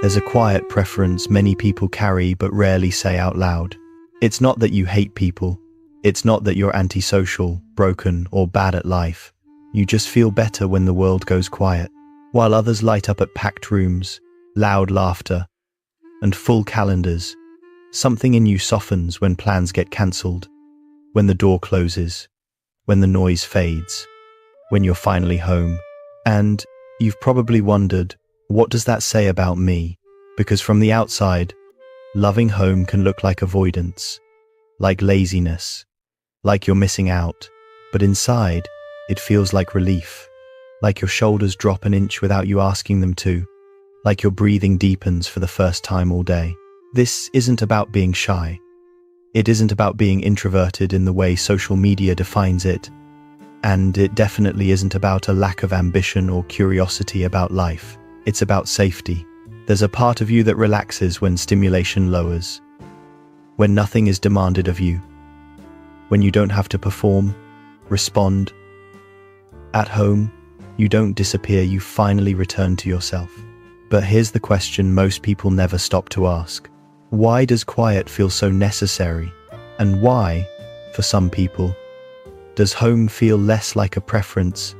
There's a quiet preference many people carry but rarely say out loud. It's not that you hate people. It's not that you're antisocial, broken, or bad at life. You just feel better when the world goes quiet. While others light up at packed rooms, loud laughter, and full calendars, something in you softens when plans get cancelled, when the door closes, when the noise fades, when you're finally home. And you've probably wondered, what does that say about me? Because from the outside, loving home can look like avoidance, like laziness, like you're missing out. But inside, it feels like relief, like your shoulders drop an inch without you asking them to, like your breathing deepens for the first time all day. This isn't about being shy. It isn't about being introverted in the way social media defines it. And it definitely isn't about a lack of ambition or curiosity about life. It's about safety. There's a part of you that relaxes when stimulation lowers, when nothing is demanded of you, when you don't have to perform, respond. At home, you don't disappear, you finally return to yourself. But here's the question most people never stop to ask. Why does quiet feel so necessary? And why, for some people, does home feel less like a preference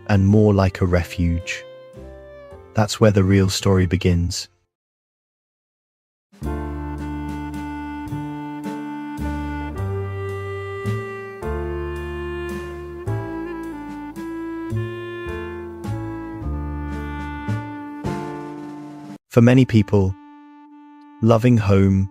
and more like a refuge? That's where the real story begins. For many people, loving home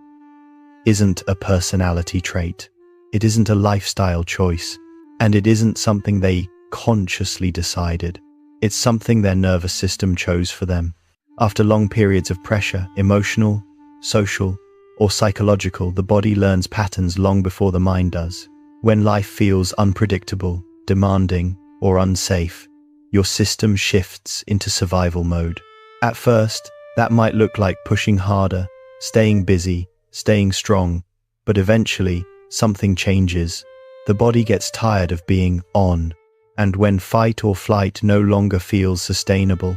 isn't a personality trait. It isn't a lifestyle choice, and it isn't something they consciously decided. It's something their nervous system chose for them. After long periods of pressure, emotional, social, or psychological, the body learns patterns long before the mind does. When life feels unpredictable, demanding, or unsafe, your system shifts into survival mode. At first, that might look like pushing harder, staying busy, staying strong, but eventually, something changes. The body gets tired of being on, and when fight or flight no longer feels sustainable,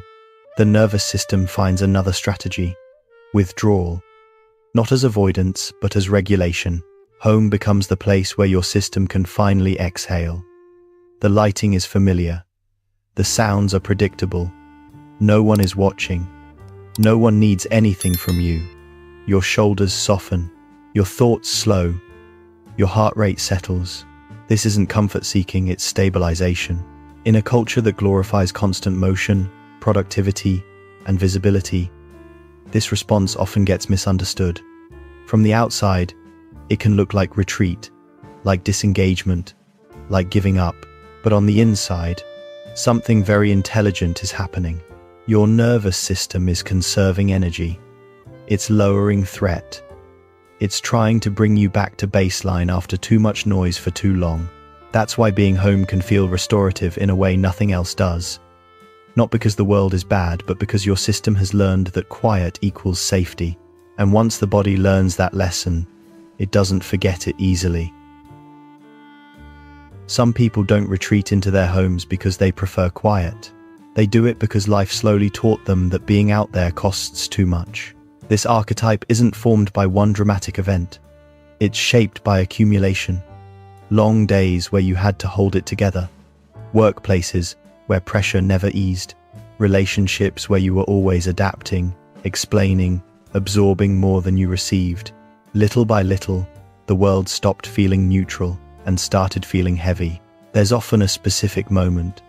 the nervous system finds another strategy: withdrawal. Not as avoidance, but as regulation. Home becomes the place where your system can finally exhale. The lighting is familiar. The sounds are predictable. No one is watching. No one needs anything from you. Your shoulders soften. Your thoughts slow. Your heart rate settles. This isn't comfort-seeking, it's stabilization. In a culture that glorifies constant motion, productivity, and visibility, this response often gets misunderstood. From the outside, it can look like retreat, like disengagement, like giving up. But on the inside, something very intelligent is happening. Your nervous system is conserving energy. It's lowering threat. It's trying to bring you back to baseline after too much noise for too long. That's why being home can feel restorative in a way nothing else does. Not because the world is bad, but because your system has learned that quiet equals safety. And once the body learns that lesson, it doesn't forget it easily. Some people don't retreat into their homes because they prefer quiet. They do it because life slowly taught them that being out there costs too much. This archetype isn't formed by one dramatic event. It's shaped by accumulation. Long days where you had to hold it together. Workplaces where pressure never eased. Relationships where you were always adapting, explaining, absorbing more than you received. Little by little, the world stopped feeling neutral and started feeling heavy. There's often a specific moment,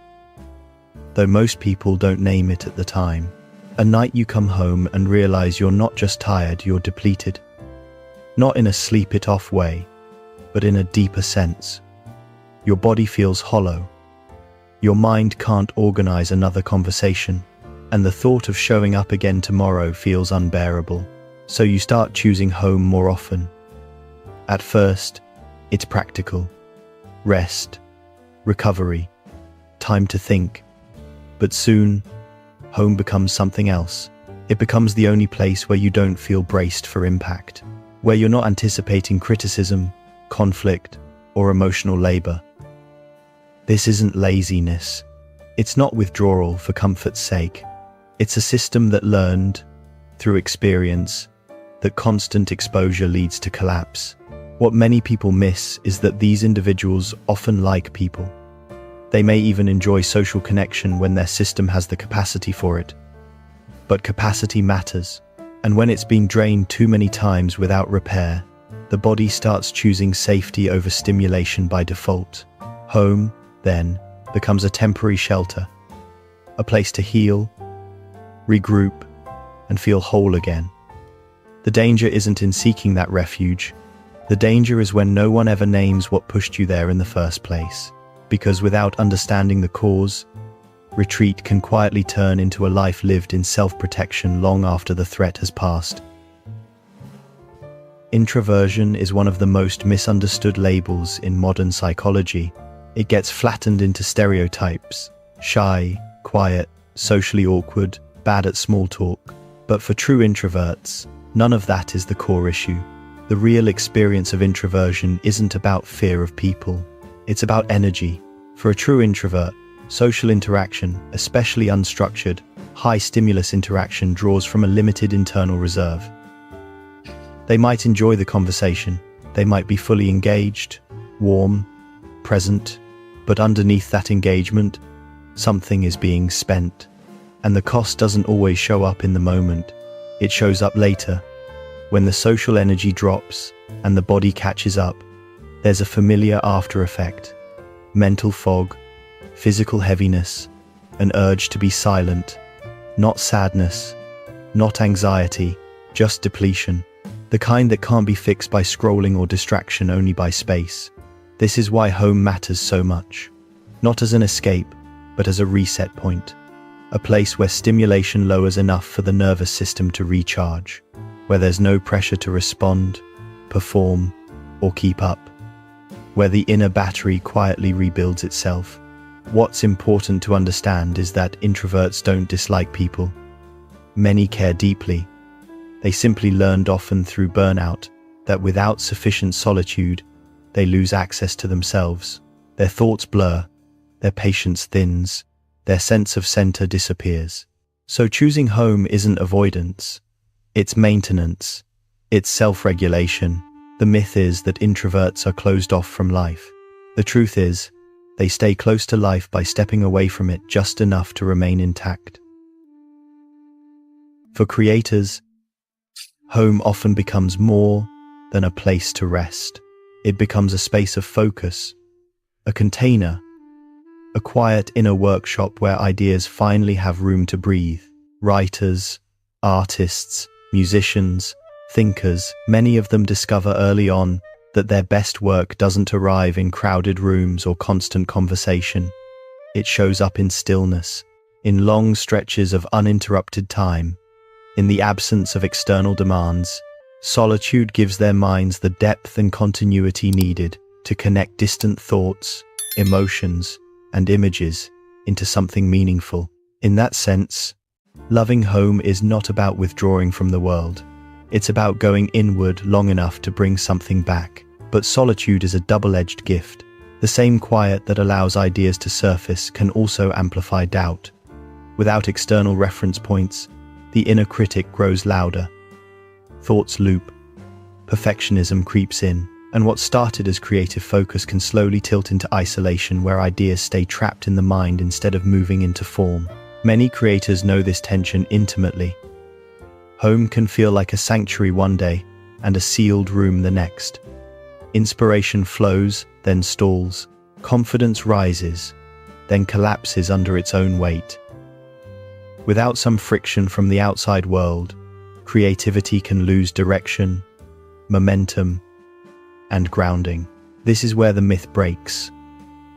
though most people don't name it at the time. A night you come home and realize you're not just tired, you're depleted. Not in a sleep it off way, but in a deeper sense. Your body feels hollow. Your mind can't organize another conversation, and the thought of showing up again tomorrow feels unbearable. So you start choosing home more often. At first, it's practical. Rest, recovery, time to think. But soon, home becomes something else. It becomes the only place where you don't feel braced for impact, where you're not anticipating criticism, conflict, or emotional labor. This isn't laziness. It's not withdrawal for comfort's sake. It's a system that learned through experience that constant exposure leads to collapse. What many people miss is that these individuals often like people. They may even enjoy social connection when their system has the capacity for it. But capacity matters, and when it's been drained too many times without repair, the body starts choosing safety over stimulation by default. Home, then, becomes a temporary shelter, a place to heal, regroup, and feel whole again. The danger isn't in seeking that refuge. The danger is when no one ever names what pushed you there in the first place. Because without understanding the cause, retreat can quietly turn into a life lived in self-protection long after the threat has passed. Introversion is one of the most misunderstood labels in modern psychology. It gets flattened into stereotypes: shy, quiet, socially awkward, bad at small talk. But for true introverts, none of that is the core issue. The real experience of introversion isn't about fear of people. It's about energy. For a true introvert, social interaction, especially unstructured, high-stimulus interaction, draws from a limited internal reserve. They might enjoy the conversation. They might be fully engaged, warm, present, but underneath that engagement, something is being spent. And the cost doesn't always show up in the moment. It shows up later. When the social energy drops and the body catches up, there's a familiar after effect. Mental fog, physical heaviness, an urge to be silent. Not sadness, not anxiety, just depletion. The kind that can't be fixed by scrolling or distraction, only by space. This is why home matters so much. Not as an escape, but as a reset point. A place where stimulation lowers enough for the nervous system to recharge. Where there's no pressure to respond, perform, or keep up. Where the inner battery quietly rebuilds itself. What's important to understand is that introverts don't dislike people. Many care deeply. They simply learned, often through burnout, that without sufficient solitude, they lose access to themselves. Their thoughts blur, their patience thins, their sense of center disappears. So choosing home isn't avoidance. It's maintenance. It's self-regulation. The myth is that introverts are closed off from life. The truth is, they stay close to life by stepping away from it just enough to remain intact. For creators, home often becomes more than a place to rest. It becomes a space of focus, a container, a quiet inner workshop where ideas finally have room to breathe. Writers, artists, musicians, thinkers, many of them discover early on that their best work doesn't arrive in crowded rooms or constant conversation. It shows up in stillness, in long stretches of uninterrupted time. In the absence of external demands, solitude gives their minds the depth and continuity needed to connect distant thoughts, emotions, and images into something meaningful. In that sense, loving home is not about withdrawing from the world. It's about going inward long enough to bring something back. But solitude is a double-edged gift. The same quiet that allows ideas to surface can also amplify doubt. Without external reference points, the inner critic grows louder. Thoughts loop. Perfectionism creeps in. And what started as creative focus can slowly tilt into isolation, where ideas stay trapped in the mind instead of moving into form. Many creators know this tension intimately. Home can feel like a sanctuary one day and a sealed room the next. Inspiration flows, then stalls. Confidence rises, then collapses under its own weight. Without some friction from the outside world, creativity can lose direction, momentum, and grounding. This is where the myth breaks.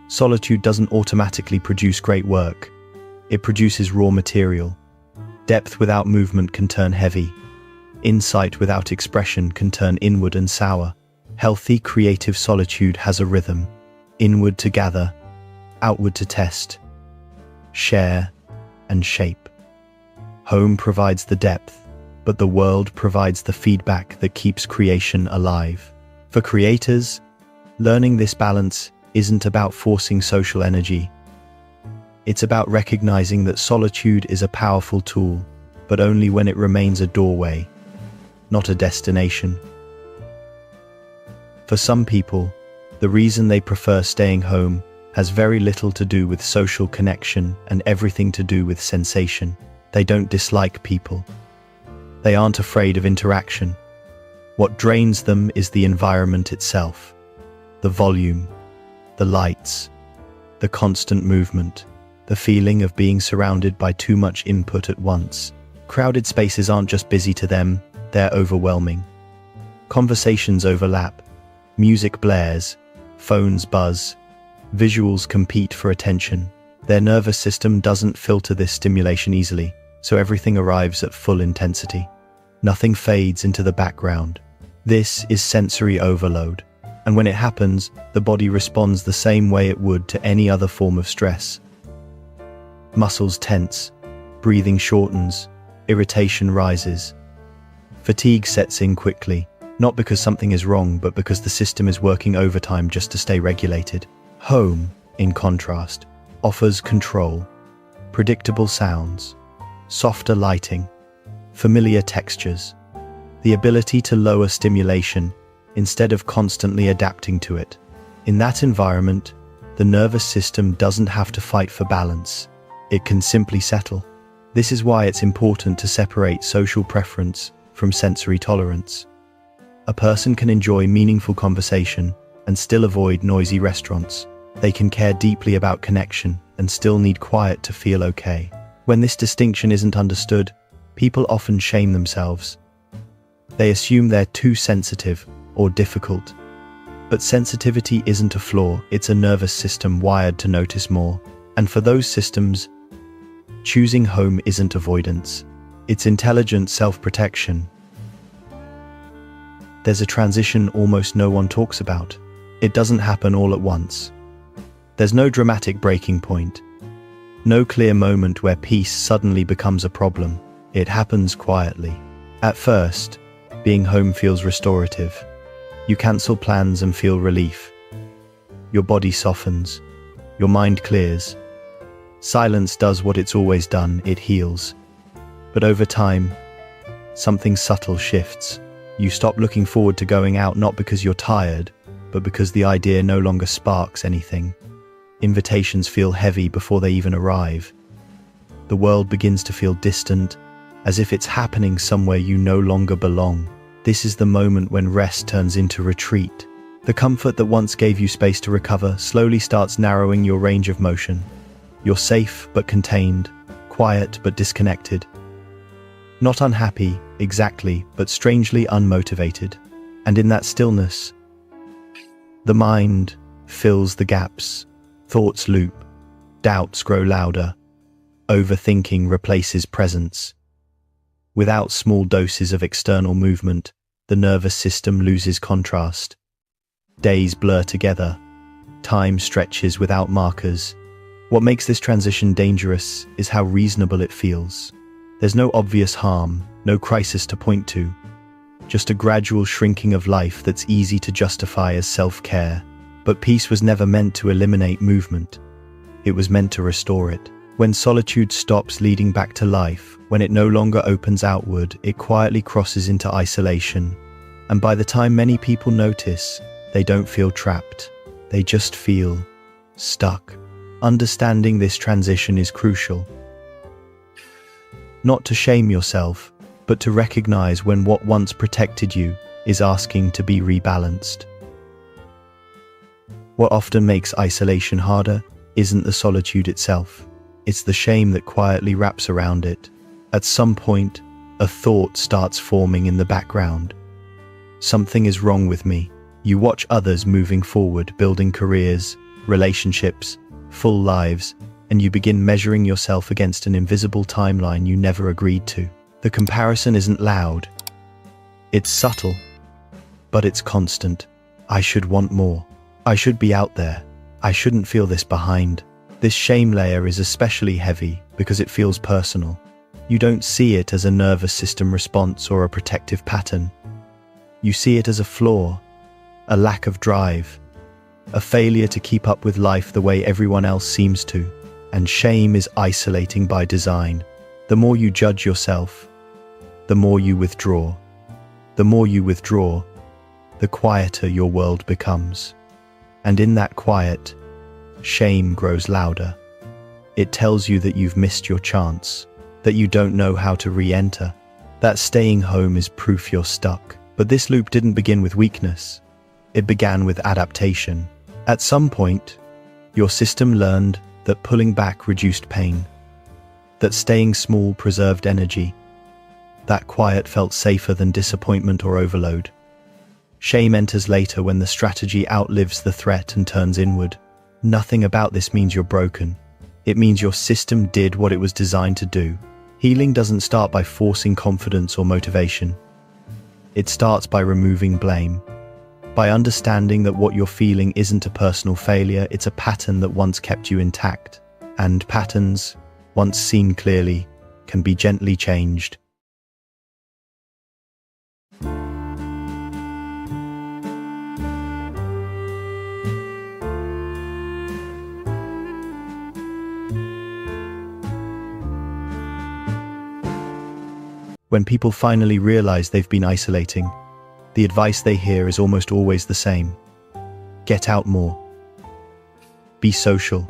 Solitude doesn't automatically produce great work. It produces raw material. Depth without movement can turn heavy. Insight without expression can turn inward and sour. Healthy, creative solitude has a rhythm. Inward to gather, outward to test, share, and shape. Home provides the depth, but the world provides the feedback that keeps creation alive. For creators, learning this balance isn't about forcing social energy. It's about recognizing that solitude is a powerful tool, but only when it remains a doorway, not a destination. For some people, the reason they prefer staying home has very little to do with social connection and everything to do with sensation. They don't dislike people. They aren't afraid of interaction. What drains them is the environment itself, the volume, the lights, the constant movement, the feeling of being surrounded by too much input at once. Crowded spaces aren't just busy to them, they're overwhelming. Conversations overlap, music blares, phones buzz, visuals compete for attention. Their nervous system doesn't filter this stimulation easily, so everything arrives at full intensity. Nothing fades into the background. This is sensory overload, and when it happens, the body responds the same way it would to any other form of stress. Muscles tense, breathing shortens, irritation rises. Fatigue sets in quickly, not because something is wrong, but because the system is working overtime just to stay regulated. Home, in contrast, offers control, predictable sounds, softer lighting, familiar textures, the ability to lower stimulation instead of constantly adapting to it. In that environment, the nervous system doesn't have to fight for balance. It can simply settle. This is why it's important to separate social preference from sensory tolerance. A person can enjoy meaningful conversation and still avoid noisy restaurants. They can care deeply about connection and still need quiet to feel okay. When this distinction isn't understood, people often shame themselves. They assume they're too sensitive or difficult. But sensitivity isn't a flaw, it's a nervous system wired to notice more. And for those systems, choosing home isn't avoidance. It's intelligent self-protection. There's a transition almost no one talks about. It doesn't happen all at once. There's no dramatic breaking point. No clear moment where peace suddenly becomes a problem. It happens quietly. At first, being home feels restorative. You cancel plans and feel relief. Your body softens. Your mind clears. Silence does what it's always done, it heals. But over time, something subtle shifts. You stop looking forward to going out not because you're tired, but because the idea no longer sparks anything. Invitations feel heavy before they even arrive. The world begins to feel distant, as if it's happening somewhere you no longer belong. This is the moment when rest turns into retreat. The comfort that once gave you space to recover slowly starts narrowing your range of motion. You're safe but contained, quiet but disconnected. Not unhappy, exactly, but strangely unmotivated. And in that stillness, the mind fills the gaps. Thoughts loop, doubts grow louder, overthinking replaces presence. Without small doses of external movement, the nervous system loses contrast. Days blur together, time stretches without markers. What makes this transition dangerous is how reasonable it feels. There's no obvious harm, no crisis to point to, just a gradual shrinking of life that's easy to justify as self-care. But peace was never meant to eliminate movement. It was meant to restore it. When solitude stops leading back to life, when it no longer opens outward, it quietly crosses into isolation. And by the time many people notice, they don't feel trapped. They just feel stuck. Understanding this transition is crucial. Not to shame yourself, but to recognize when what once protected you is asking to be rebalanced. What often makes isolation harder isn't the solitude itself. It's the shame that quietly wraps around it. At some point, a thought starts forming in the background. Something is wrong with me. You watch others moving forward, building careers, relationships, full lives, and you begin measuring yourself against an invisible timeline you never agreed to. The comparison isn't loud. It's subtle, but it's constant. I should want more. I should be out there. I shouldn't feel this behind. This shame layer is especially heavy because it feels personal. You don't see it as a nervous system response or a protective pattern. You see it as a flaw, a lack of drive, a failure to keep up with life the way everyone else seems to. And shame is isolating by design. The more you judge yourself, the more you withdraw. The more you withdraw, the quieter your world becomes. And in that quiet, shame grows louder. It tells you that you've missed your chance, that you don't know how to re-enter, that staying home is proof you're stuck. But this loop didn't begin with weakness. It began with adaptation. At some point, your system learned that pulling back reduced pain, that staying small preserved energy, that quiet felt safer than disappointment or overload. Shame enters later when the strategy outlives the threat and turns inward. Nothing about this means you're broken. It means your system did what it was designed to do. Healing doesn't start by forcing confidence or motivation. It starts by removing blame, by understanding that what you're feeling isn't a personal failure, it's a pattern that once kept you intact. And patterns, once seen clearly, can be gently changed. When people finally realize they've been isolating, the advice they hear is almost always the same. Get out more. Be social.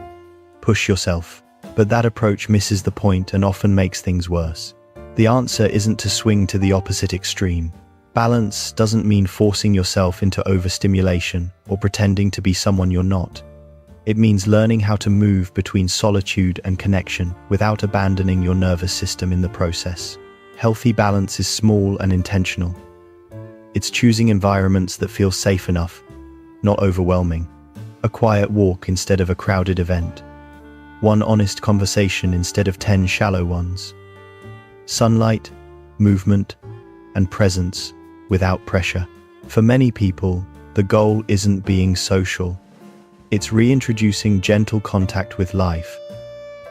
Push yourself. But that approach misses the point and often makes things worse. The answer isn't to swing to the opposite extreme. Balance doesn't mean forcing yourself into overstimulation or pretending to be someone you're not. It means learning how to move between solitude and connection without abandoning your nervous system in the process. Healthy balance is small and intentional. It's choosing environments that feel safe enough, not overwhelming. A quiet walk instead of a crowded event. One honest conversation instead of 10 shallow ones. Sunlight, movement, and presence without pressure. For many people, the goal isn't being social. It's reintroducing gentle contact with life.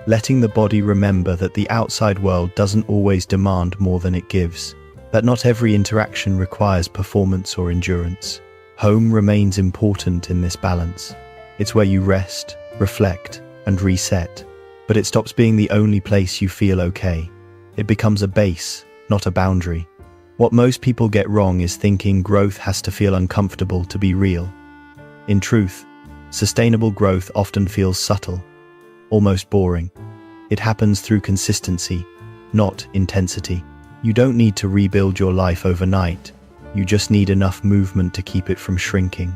Letting the body remember that the outside world doesn't always demand more than it gives, that not every interaction requires performance or endurance. Home remains important in this balance. It's where you rest, reflect, and reset, but it stops being the only place you feel okay. It becomes a base, not a boundary. What most people get wrong is thinking growth has to feel uncomfortable to be real. In truth, sustainable growth often feels subtle, almost boring. It happens through consistency, not intensity. You don't need to rebuild your life overnight. You just need enough movement to keep it from shrinking.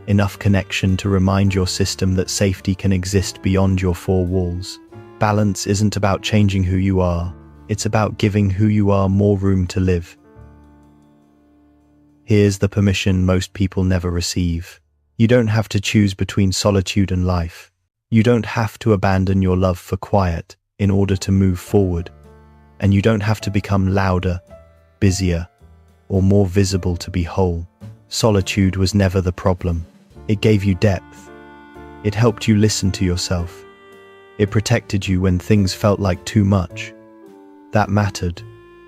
Enough connection to remind your system that safety can exist beyond your four walls. Balance isn't about changing who you are. It's about giving who you are more room to live. Here's the permission most people never receive. You don't have to choose between solitude and life. You don't have to abandon your love for quiet in order to move forward. And you don't have to become louder, busier, or more visible to be whole. Solitude was never the problem. It gave you depth. It helped you listen to yourself. It protected you when things felt like too much. That mattered.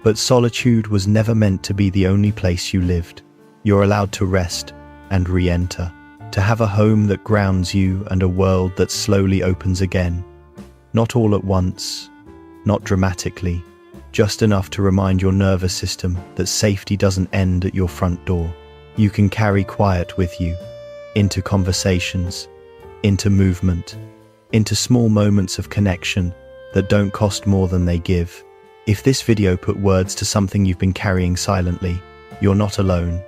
But solitude was never meant to be the only place you lived. You're allowed to rest and re-enter. To have a home that grounds you and a world that slowly opens again. Not all at once, not dramatically, just enough to remind your nervous system that safety doesn't end at your front door. You can carry quiet with you, into conversations, into movement, into small moments of connection that don't cost more than they give. If this video put words to something you've been carrying silently, you're not alone.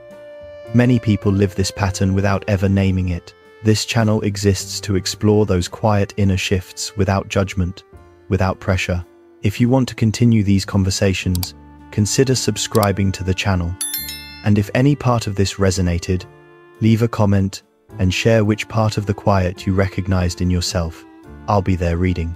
Many people live this pattern without ever naming it. This channel exists to explore those quiet inner shifts without judgment, without pressure. If you want to continue these conversations, consider subscribing to the channel. And if any part of this resonated, leave a comment and share which part of the quiet you recognized in yourself. I'll be there reading.